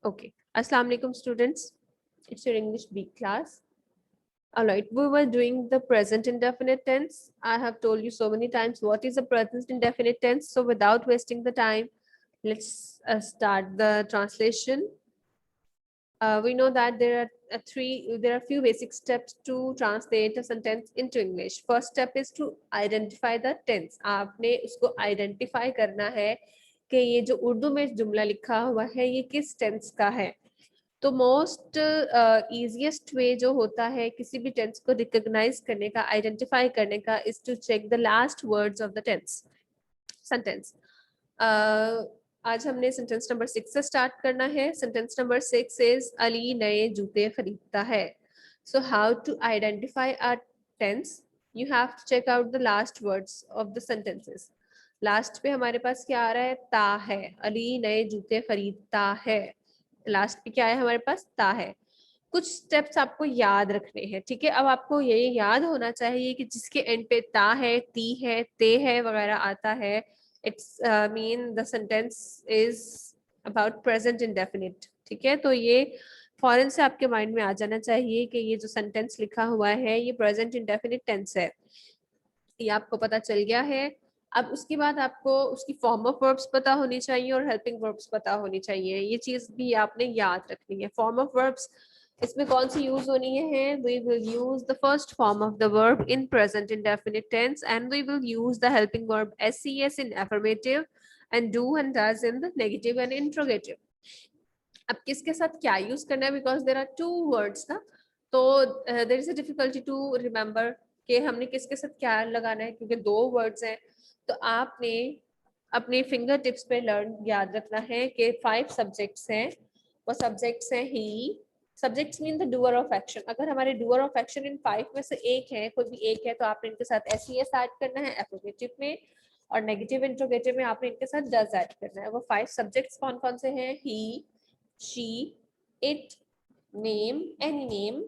Okay. Assalamu alaikum students. It's your English B class. Alright, we were doing the present indefinite tense. I have told you so many times what is the present indefinite tense. So without wasting the time, let's start the translation. We know that there are few basic steps to translate a sentence into English. First step is to identify the tense. आपने इसको identify करना है कि ये जो उर्दू में जुमला लिखा हुआ है ये किस टेंस का है. तो मोस्ट इजीएस्ट वे जो होता है किसी भी टेंस को रिकॉग्नाइज करने का, आइडेंटिफाई करने का, is to check the last words of the tense sentence. आज हमने सेंटेंस नंबर 6 से स्टार्ट करना है. सेंटेंस नंबर 6 इज अली नए जूते खरीदता है. So how to identify a tense? You have to check out the last words of the sentences. Last पे हमारे पास क्या आ रहा है? ता है. अली नए जूते खरीदता है. लास्ट पे क्या है हमारे पास? ता है. कुछ स्टेप्स आपको याद रखने हैं, ठीक है. अब आपको ये याद होना चाहिए कि जिसके एंड पे ता है, ती है, ते है वगैरह आता है, it's mean the sentence is about present indefinite. ठीक है, तो ये फौरन से आपके माइंड में आ जाना चाहिए कि ये जो सेंटेंस लिखा हुआ है ये प्रेजेंट इंडेफिनिट टेंस है. ये आपको पता चल गया है. अब उसके बाद आपको उसकी फॉर्म ऑफ वर्ब्स पता होनी चाहिए और हेल्पिंग वर्ब्स पता होनी चाहिए. ये चीज भी आपने याद रखनी है. फॉर्म ऑफ वर्ब्स इसमें कौन सी यूज होनी है? We will use the first form of the verb in present indefinite tense and we will use the helping verb SES in affirmative and do and does in the negative and interrogative. अब किसके साथ क्या use करना है? Because there are two words ना, तो there is a difficulty to remember कि हमने किसके साथ क्या लगाना है, क्योंकि दो वर्ड्स हैं. तो आपने अपने फिंगर टिप्स पे लर्न याद रखना है कि 5 सब्जेक्ट्स हैं. वो सब्जेक्ट्स हैं ही. Subjects mean the doer of action. अगर हमारे डूअर ऑफ एक्शन इन 5 में से एक है, कोई भी एक है, तो आपने इनके साथ SES ऐड करना है अफर्मेटिव में, और नेगेटिव इंट्रोगेटिव में आपने इनके साथ डज ऐड करना है. वो 5 सब्जेक्ट्स कौन कौन से हैं? ही, she, it, name, any name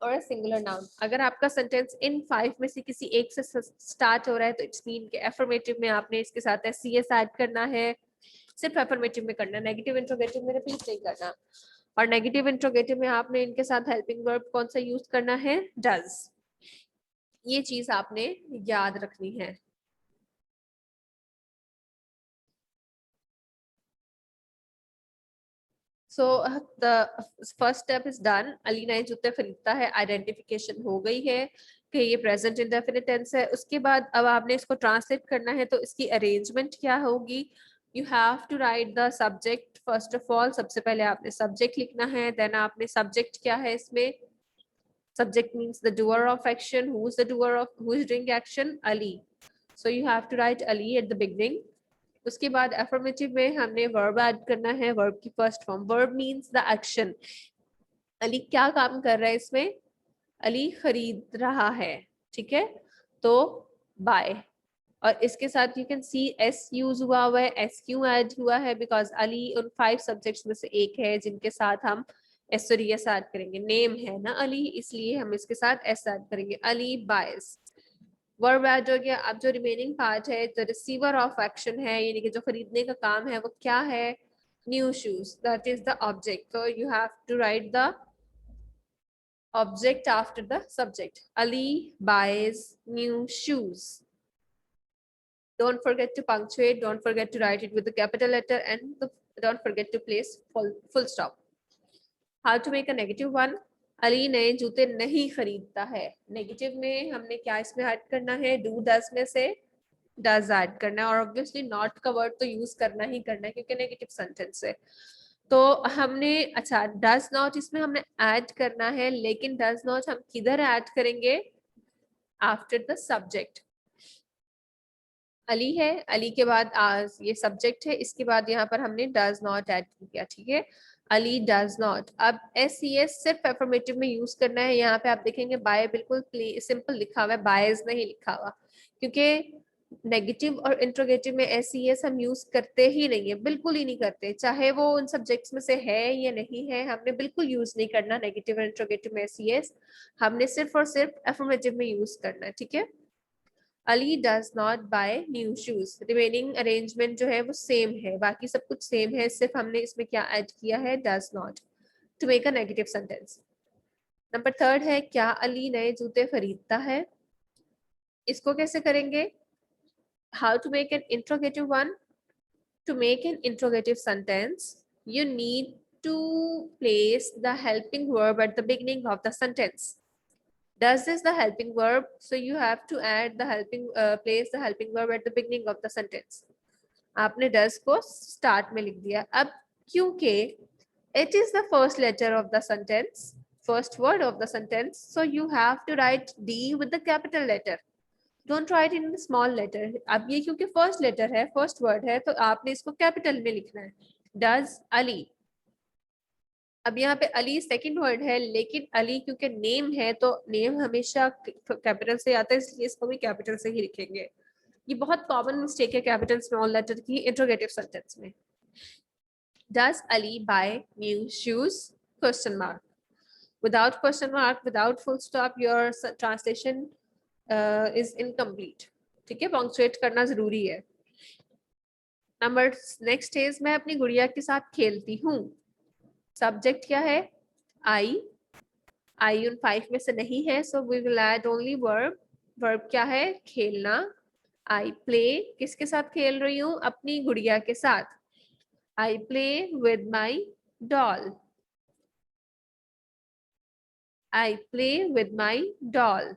और a singular noun. अगर आपका सेंटेंस इन 5 में से किसी एक से स्टार्ट हो रहा है तो इट्स मीन के अफर्मेटिव में आपने इसके साथ SES ऐड करना है. सिर्फ अफर्मेटिव में करना, नेगेटिव इंट्रोगेटिव में रिपीट नहीं करना. और नेगेटिव इंट्रोगेटिव में आपने इनके साथ हेल्पिंग वर्ब कौन सा यूज करना है? डज. ये चीज आपने याद रखनी है. So the first step is done. Ali नए जूते खरीदता है. आइडेंटिफिकेशन हो गई है कि ये प्रेजेंट इंडेफिनिट टेंस है. उसके बाद अब आपने इसको ट्रांसलेट करना है, तो इसकी अरेंजमेंट क्या होगी? You have to write the subject first of all. सबसे पहले आपने सब्जेक्ट लिखना है. देन आपने सब्जेक्ट क्या है इसमें? Subject means the doer of action. Who is the doer of, who is doing action? Ali. So you have to write Ali at the beginning. उसके बाद अफर्मेटिव में हमने वर्ब ऐड करना है. वर्ब की first form. Verb means the action. Ali क्या काम कर रहा है इसमें? अली खरीद रहा है. ठीक है, तो बाय. और इसके साथ you can see S use हुआ है. एस क्यों ऐड हुआ है? बिकॉज अली उन 5 सब्जेक्ट्स में से एक है जिनके साथ हम एस ऐड करेंगे. नेम है ना अली, इसलिए हम इसके साथ एस ऐड करेंगे. अली बायस. वर्ब ऐड हो गया. अब जो रिमेनिंग पार्ट है, द रिसीवर ऑफ एक्शन है, यानी कि जो खरीदने का काम है, वो क्या है? New shoes. That is the object. So you have to write the object after the subject. Ali buys new shoes. Don't forget to punctuate. Don't forget to write it with the capital letter, and don't forget to place full stop. How to make a negative one? Ali नए जूते नहीं खरीदता है. Negative में हमने क्या इसमें add करना है? डू डज में से डज ऐड करना है. और ऑब्वियसली नॉट का वर्ड तो यूज करना ही करना है क्योंकि नेगेटिव सेंटेंस है. तो हमने अच्छा डज नॉट इसमें हमने ऐड करना है, लेकिन डज नॉट हम किधर ऐड करेंगे? After the subject. अली है, अली के बाद ये सब्जेक्ट है, इसके बाद यहाँ पर हमने डज नॉट ऐड किया. ठीक है, अली डज नॉट. अब SES सिर्फ अफर्मेटिव में यूज करना है. यहाँ पे आप देखेंगे बाय बिल्कुल सिंपल लिखा हुआ है, बायज नहीं लिखा हुआ, क्योंकि नेगेटिव और इंट्रोगेटिव में SES हम यूज करते ही नहीं है, बिल्कुल ही नहीं करते. चाहे वो उन सब्जेक्ट्स में से है या नहीं है, हमने बिल्कुल यूज नहीं करना नेगेटिव और इंट्रोगेटिव में SES. हमने सिर्फ और सिर्फ अफर्मेटिव में यूज करना है. ठीक है, Ali does not buy new shoes. Remaining arrangement जो है वो सेम है, बाकी सब कुछ सेम है, सिर्फ हमने इसमें क्या ऐड किया है, does not, to make a negative sentence. Number third है, क्या अली नए जूते खरीदता है। इसको कैसे करेंगे, how to make an interrogative one. To make an interrogative sentence, you need to place the helping verb at the beginning of the sentence. Does is the helping verb, so you have to add the helping place the helping verb at the beginning of the sentence. आपने does को start में लिख दिया। अब क्योंकि it is the first letter of the sentence, first word of the sentence, so you have to write D with the capital letter. Don't write in small letter. अब ये क्योंकि फर्स्ट लेटर है, first word है, तो आपने इसको capital में लिखना है, डज अली। अब यहाँ पे अली सेकंड वर्ड है, लेकिन अली क्योंकि नेम है तो नेम हमेशा कैपिटल से आता है, इसलिए इसको भी कैपिटल से ही लिखेंगे। ये बहुत कॉमन मिस्टेक है कैपिटल स्मॉल लेटर की इंट्रोगेटिव सेंटेंस में। Does Ali buy new shoes, question mark. Without question mark, without full stop, your translation is incomplete. ठीक है, पंक्चुएट करना जरूरी है। नंबर नेक्स्ट इज, मैं अपनी गुड़िया के साथ खेलती हूँ। सब्जेक्ट क्या है, आई। आई उन 5 में से नहीं है, so we will add only verb. Verb क्या है, खेलना। आई प्ले, किसके साथ खेल रही हूँ, अपनी गुड़िया के साथ। I play with my doll. I play with my doll.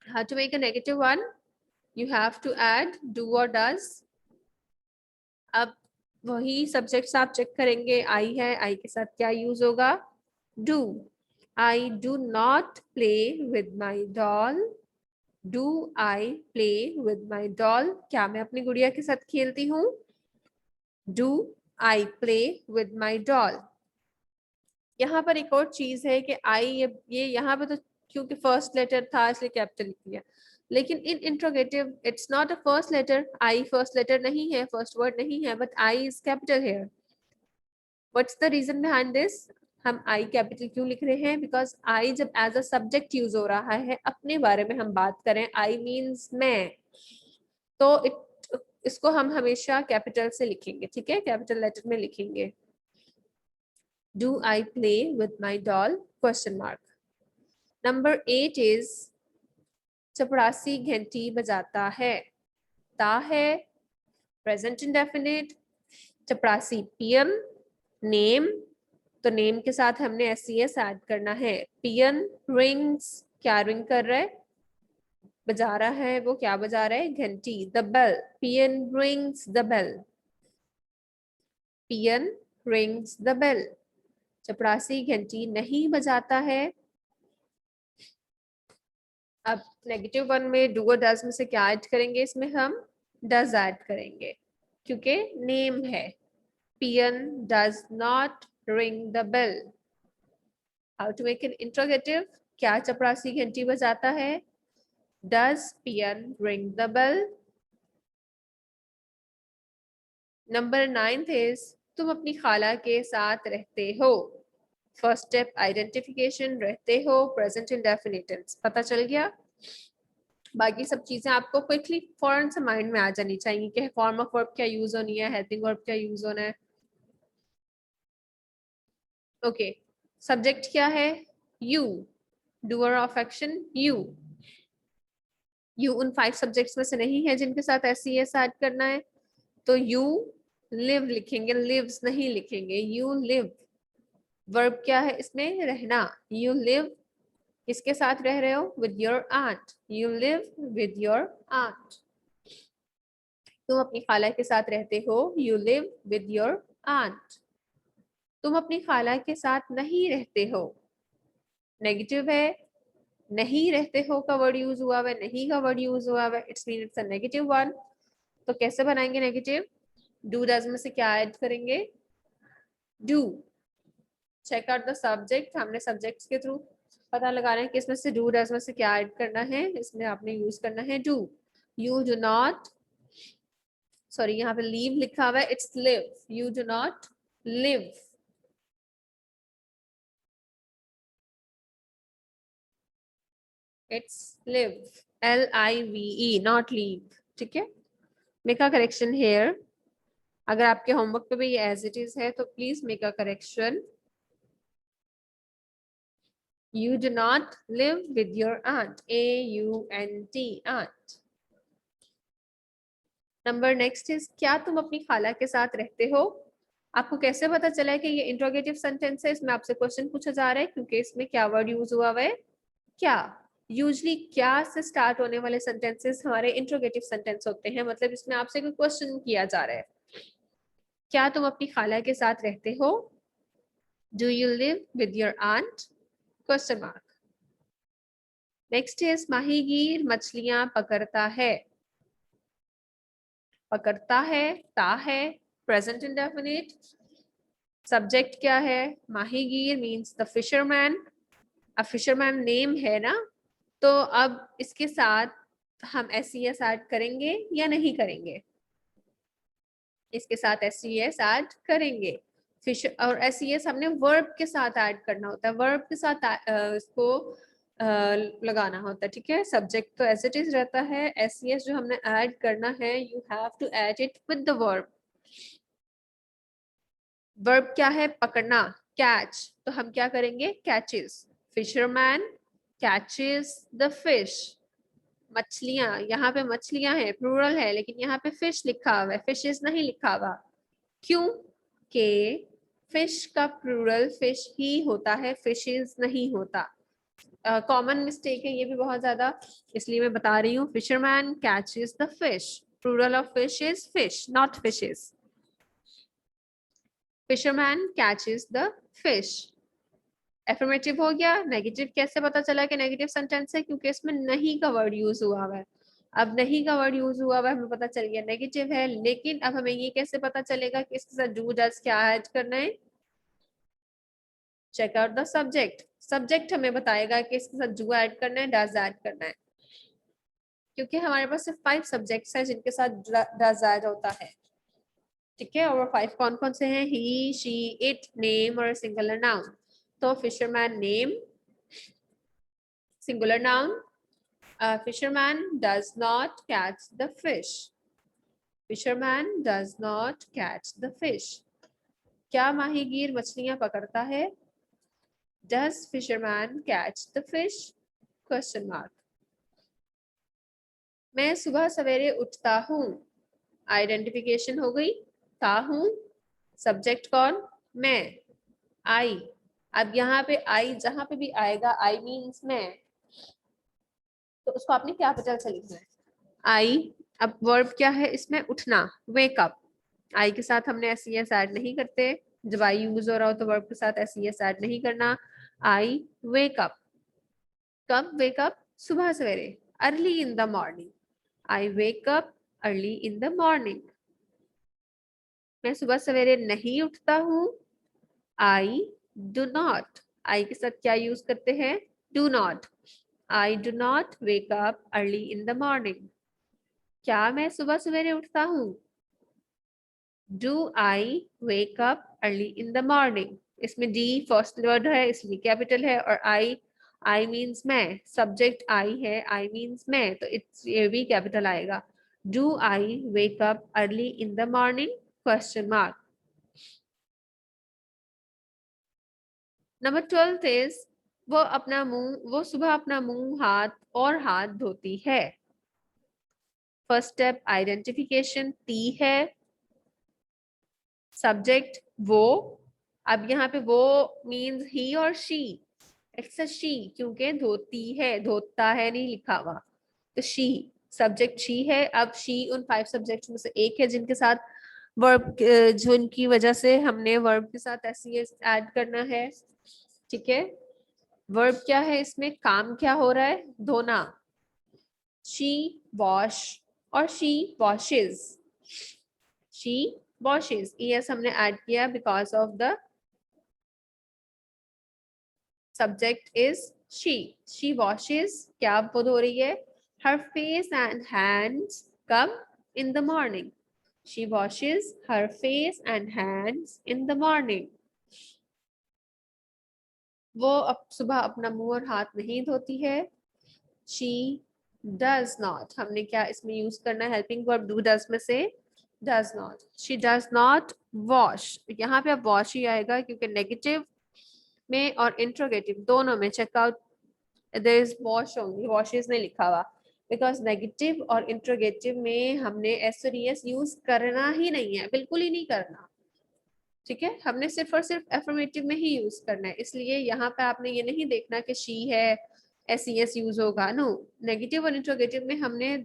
How to make a negative one? You have to add do or does. अब वही सब्जेक्ट्स आप चेक करेंगे, आई है, आई के साथ क्या यूज होगा, do. I do not play with my doll. Do I play with my doll, क्या मैं अपनी गुड़िया के साथ खेलती हूँ, do I play with my doll. यहाँ पर एक और चीज है कि आई, ये यहाँ पे तो क्योंकि फर्स्ट लेटर था इसलिए कैपिटल लिख दिया, लेकिन in interrogative it's not a first letter. I first letter नहीं है, फर्स्ट वर्ड नहीं है, but I is capital here. What's the reason behind this, हम आई कैपिटल क्यों लिख रहे हैं, बिकॉज आई जब एज अ सब्जेक्ट यूज हो रहा है, अपने बारे में हम बात करें, आई मीन्स मैं, तो इसको हम हमेशा कैपिटल से लिखेंगे। ठीक है, कैपिटल लेटर में लिखेंगे। Do I play with my doll? Question mark. Number 8 is, चपरासी घंटी बजाता है। ता है प्रेजेंट इंडेफिनिट, चपरासी पियन, नेम, तो नेम के साथ हमने एस ऐड करना है। पियन रिंग्स, क्या रिंग कर रहा है, बजा रहा है, वो क्या बजा रहा है, घंटी। The bell, peon rings the bell. Peon rings the bell, चपरासी घंटी नहीं बजाता है। अब नेगेटिव वन में डू और डज में से क्या ऐड करेंगे, इसमें हम डज ऐड करेंगे क्योंकि नेम है। Peon does not ring the bell. How to make an interrogative, क्या चपरासी घंटी बजाता है, does peon ring the bell. Number 9 is, तुम अपनी खाला के साथ रहते हो। फर्स्ट स्टेप आइडेंटिफिकेशन, रहते हो, प्रेजेंट इंडेफिनिट टेंस, पता चल गया। बाकी सब चीजें आपको क्विकली फौरन से माइंड में आ जानी चाहिए कि फॉर्म ऑफ वर्ब क्या यूज होनी है, हेल्पिंग वर्ब क्या यूज होना है। ओके, सब्जेक्ट क्या है, you. Doer of action you. You उन 5 सब्जेक्ट्स में से नहीं है जिनके साथ एस ऐड करना है, तो यू लिव लिखेंगे, लिव्स नहीं लिखेंगे, यू लिव। वर्ब क्या है इसमें, रहना। यू लिव, किसके साथ रह रहे हो, with your aunt. You live with your aunt. तुम अपनी खाला के साथ रहते हो, you live with your aunt. तुम अपनी खाला के साथ नहीं रहते हो, नेगेटिव है, नहीं रहते हो का वर्ड यूज हुआ है, नहीं का वर्ड यूज हुआ है, it's mean it's a negative one. तो कैसे बनाएंगे नेगेटिव, डू डज में से क्या ऐड करेंगे, do. Check out the subject, हमने सब्जेक्ट्स के थ्रू पता लगा रहे हैं कि इसमें से डू डज में से क्या ऐड करना है, इसमें आपने यूज करना है do. You do not, sorry यहाँ पे लीव लिखा हुआ है, it's live. You do not live. It's live LIVE, not leave, ठीक है। Make a correction here. अगर आपके होमवर्क पे भी ये एज इट इज है तो please make a correction. You do not live with your aunt. AUNT, aunt. Number next is, क्या तुम अपनी खाला के साथ रहते हो? आपको कैसे पता चला है कि ये इंट्रोगेटिव सेंटेंस है? इसमें आपसे क्वेश्चन पूछा जा रहा है क्योंकि इसमें क्या वर्ड यूज हुआ हुआ है? क्या। यूजली क्या से स्टार्ट होने वाले सेंटेंसेस हमारे इंट्रोगेटिव सेंटेंस होते हैं, मतलब इसमें आपसे कोई क्वेश्चन किया जा रहा है। क्या तुम अपनी खाला के साथ रहते हो? Do you live with your aunt? Question mark. Next is, माहीगीर मछलियां पकड़ता है। पकड़ता है, प्रेजेंट इंडेफिनिट। सब्जेक्ट क्या है? माहीगीर मीन्स द फिशरमैन। अब फिशरमैन नेम है ना, तो अब इसके साथ हम SES ऐड करेंगे या नहीं करेंगे? इसके साथ SES ऐड करेंगे। फिश और SES हमने वर्ब के साथ ऐड करना होता है, वर्ब के साथ इसको लगाना होता है, ठीक है। सब्जेक्ट तो एज इट इज रहता है, SES जो हमने ऐड करना है, you have to add it with the verb. Verb क्या है? पकड़ना, कैच, तो हम क्या करेंगे? Catches. Fisherman catches the fish. मछलियां, यहाँ पे मछलियां हैं, प्लूरल है, लेकिन यहाँ पे फिश लिखा हुआ है, फिशेस नहीं लिखा हुआ। क्यों? के फिश का प्लूरल फिश ही होता है, फिशेस नहीं होता। कॉमन मिस्टेक है ये भी बहुत ज्यादा, इसलिए मैं बता रही हूँ। Fisherman catches the fish, plural of fish is fish, not fishes. Fisherman catches the fish. Affirmative हो गया। नेगेटिव कैसे पता चला कि नेगेटिव सेंटेंस है? क्योंकि इसमें नहीं का वर्ड यूज हुआ हुआ है। अब नहीं का वर्ड यूज हुआ हुआ है, हमें पता चल गया नेगेटिव है, लेकिन अब हमें ये कैसे पता चलेगा कि इसके साथ डू डज क्या ऐड करना है? Check out the subject. Subject हमें बताएगा कि इसके साथ डू ऐड करना है, डज ऐड करना है, क्योंकि हमारे पास सिर्फ 5 सब्जेक्ट्स हैं जिनके साथ डज ऐड होता है, ठीक है। और वो 5 कौन कौन से हैं? ही, शी, इट, नेम और सिंगुलर नाउन। तो fisherman name, singular noun. Fisherman does not catch the fish. Fisherman does not catch the fish. क्या माहीगीर मछलियां पकड़ता है? Does fisherman catch the fish? Question mark. मैं सुबह सवेरे उठता हूँ। आइडेंटिफिकेशन हो गई। ता हूँ, सब्जेक्ट कौन? मैं, आई। अब यहाँ पे आई जहां पे भी आएगा, आई मीन्स मैं, तो उसको आपने कैपिटल से लिखना है, आई। अब वर्ब क्या है इसमें? उठना, वेक अप। आई के साथ हमने SES ऐड नहीं करते, जब आई यूज हो रहा हो तो वर्ब के साथ SES ऐड नहीं करना। आई वेक अप। कब वेक अप? सुबह सवेरे, early in the morning. I wake up early in the morning. मैं सुबह सवेरे नहीं उठता हूँ। I do not. आई के साथ क्या यूज करते हैं? Do not. I do not wake up early in the morning. क्या मैं सुबह सवेरे उठता हूँ? Do I wake up early in the morning. इसमें डी फर्स्ट वर्ड है इसलिए कैपिटल है, और आई मीन्स मैं, सब्जेक्ट आई है, आई मीन्स मैं, तो इट्स ये भी कैपिटल आएगा। Do I wake up early in the morning? Question mark. Number 12 is, वो सुबह अपना मुंह, हाथ और हाथ धोती है। फर्स्ट स्टेप आइडेंटिफिकेशन, टी है, सब्जेक्ट वो। अब यहाँ पे वो मीन्स ही और शी, इट्स अ शी, क्योंकि धोती है, धोता है नहीं लिखा हुआ, तो शी, सब्जेक्ट शी है। अब शी उन 5 सब्जेक्ट्स में से एक है जिनके साथ वर्ब, जो इनकी वजह से हमने वर्ब के साथ SES ऐड करना है, ठीक है। वर्ब क्या है इसमें? काम क्या हो रहा है? धोना। शी वॉश और she washes. She washes, ES हमने ऐड किया because of the subject is she. She washes, क्या वो धो रही है? हर फेस एंड हैंड्स। कब? In the morning. She washes her face and hands in the morning. वो अब सुबह अपना मुंह और हाथ नहीं धोती है। शी डज नॉट, हमने क्या इसमें यूज करना है हेल्पिंग वर्ब डू डज में से does not. She does not wash, यहाँ पे अब वॉश ही आएगा क्योंकि नेगेटिव में और इंट्रोगेटिव दोनों में check out there is wash only, washes नहीं लिखा हुआ, बिकॉज नेगेटिव और इंट्रोगेटिव में हमने एस और एस यूज करना ही नहीं है, बिल्कुल ही नहीं करना। ठीक है, हमने सिर्फ और सिर्फ एफर्मेटिव में ही यूज करना है, इसलिए यहाँ पे आपने ये नहीं देखना कि शी है एस ई एस यूज होगा। नो, नेगेटिव और इंट्रोगेटिव में हमने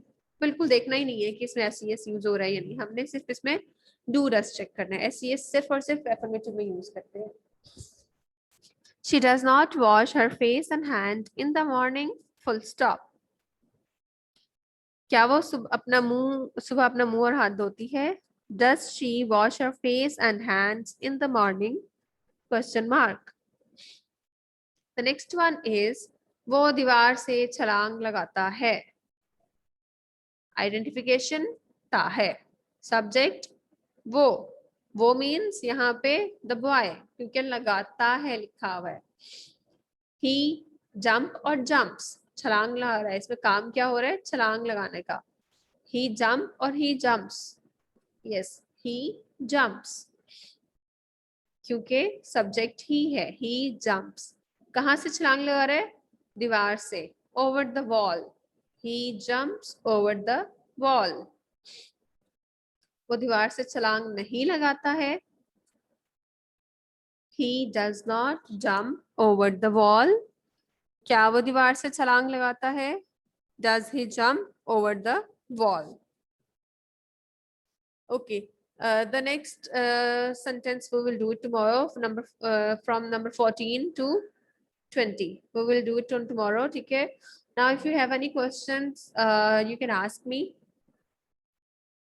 बिल्कुल देखना ही नहीं है कि इसमें एस ई एस यूज हो रहा है या नहीं, हमने सिर्फ इसमें डू डस चेक करना है। एस ई एस सिर्फ और सिर्फ एफर्मेटिव में यूज करते हैं। She does not wash her face and hand in the morning, full stop. क्या वो सुबह अपना मुंह और हाथ धोती है? Does she wash her face and hands in the morning? Question mark. The next one is वो दीवार से छलांग लगाता है। Identification ता है। Subject वो means यहाँ पे the boy, क्योंकि लगाता है लिखा हुआ है। He jump और jumps, छलांग लगा रहा है, इसमें काम क्या हो रहा है? छलांग लगाने का। He jump और he jumps, yes he jumps, क्योंकि सब्जेक्ट ही है। he jumps कहाँ से छलांग लगा रहा है? दीवार से। over the wall, he jumps over the wall, वो दीवार से छलांग नहीं लगाता है। he does not jump over the wall, क्या वो दीवार से छलांग लगाता है? does he jump over the wall? Okay. The next sentence we will do it tomorrow. From number 14 to 20. We will do it on tomorrow. Okay. Now, if you have any questions, you can ask me.